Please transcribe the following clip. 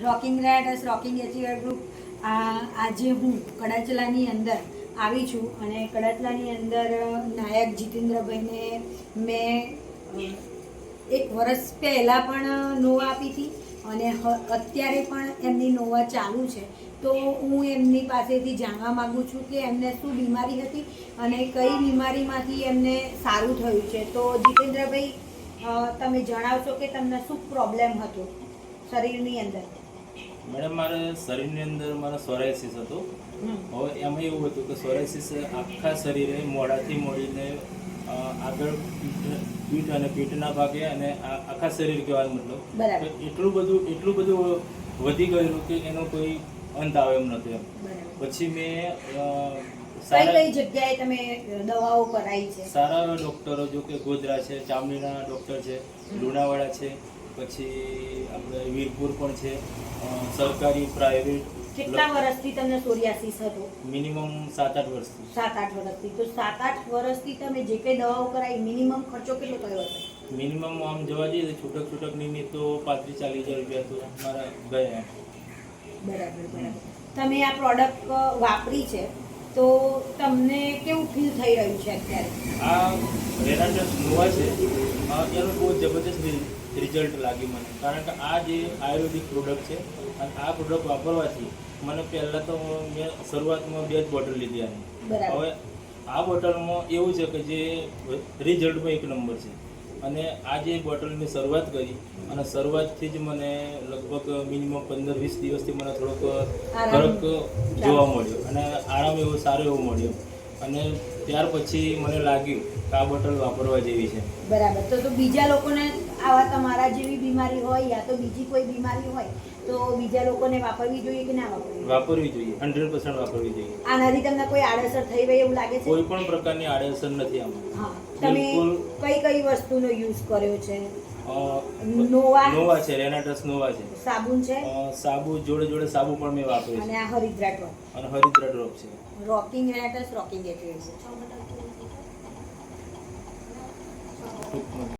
Rocking રેડર્સ rocking achiever group આજે હું કડાચલાની અંદર આવી છું અને કડાચલાની અંદર નાયક જીતેન્દ્રભાઈને મેં 1 વર્ષ પહેલાં પણ નોવા આપી હતી અને અત્યારે પણ એમની નોવા ચાલુ છે. તો હું એમની પાસેથી જાણવા માગું છું કે એમને શું બીમારી હતી અને કઈ બીમારીમાંથી એમને સારું થયું છે. તો જીતેન્દ્રભાઈ, તમે જણાવશો કે તમને શું પ્રોબ્લેમ હતો શરીરની અંદર? મેડમ, મારે શરીરની અંદર મારો સોરાયસિસ હતો. હવે એમાં એવું હતું કે સોરાયસિસ આખા શરીરે મોઢાથી મોડીને આગળ પીઠ અને પીઠના ભાગે અને આખા શરીર કહેવાનો મતલબ એટલું બધું વધી ગયેલું કે એનો કોઈ અંત આવે એમ નતો એમ. પછી મેં કઈ જગ્યાએ તમે દવાઓ કરાવી છે? સારા ડોક્ટરો, જો કે ગોધરા છે, ચામડીના ડોક્ટર છે, લુણાવાડા છે, પછી આપણે વીરપુર પણ છે, સરકારી પ્રાઇવેટ. કેટલા વર્ષથી તમને સોરિયાસિસ હતો? મિનિમમ 7-8 વર્ષથી. 7-8 વર્ષથી. તો 7-8 વર્ષથી તમે જે કઈ દવાઓ કરાવી, મિનિમમ ખર્ચો કેટલો થયો હશે? મિનિમમ આમ જોવા જઈએ તો છૂટક નિમિત્ત તો 35-40 હજાર રૂપિયા તો મારા ગયા. બરાબર. તમે આ પ્રોડક્ટ વાપરી છે તો તમને કેવું ફીલ થઈ રહ્યું છે અત્યારે? આ રેનાટસ નોવા છે, એનું બહુ જબરદસ્ત રિઝલ્ટ લાગ્યું મને. કારણ કે આ જે આયુર્વેદિક પ્રોડક્ટ છે અને આ પ્રોડક્ટ વાપરવાથી મને પહેલાં તો મેં શરૂઆતમાં 2 જ બોટલ લીધી આની. હવે આ બોટલમાં એવું છે કે જે રિઝલ્ટમાં 1 નંબર છે. અને આ જે બોટલની શરૂઆત કરી અને શરૂઆતથી જ મને લગભગ મિનિમમ 15-20 દિવસથી મને થોડોક ફરક જોવા મળ્યો અને આરામ એવો સારો એવો મળ્યો. અને ત્યાર પછી મને લાગ્યું કે આ બોટલ વાપરવા જેવી છે. બરાબર. તો બીજા લોકોને આવા તમારા જેવી બીમારી હોય યા તો બીજી કોઈ બીમારી હોય તો બીજા લોકોને વાપરવી જોઈએ કે ના વાપરવી? વાપરવી જોઈએ, 100% વાપરવી જોઈએ. આનાથી તમને કોઈ આડઅસર થઈ ગઈ એવું લાગે છે? કોઈ પણ પ્રકારની આડઅસર નથી આમાં. હા. તમે કઈ વસ્તુનો યુઝ કર્યો છે? નોવા છે, રેનાટસ નોવા છે. સાબુન છે? સાબુ જોડે સાબુ પણ મેં વાપર્યું અને આ હરિદ્રા ડ્રોપ. અને હરિદ્રા ડ્રોપ છે. રોકિંગ રેનાટસ રોકિંગ એચીવર.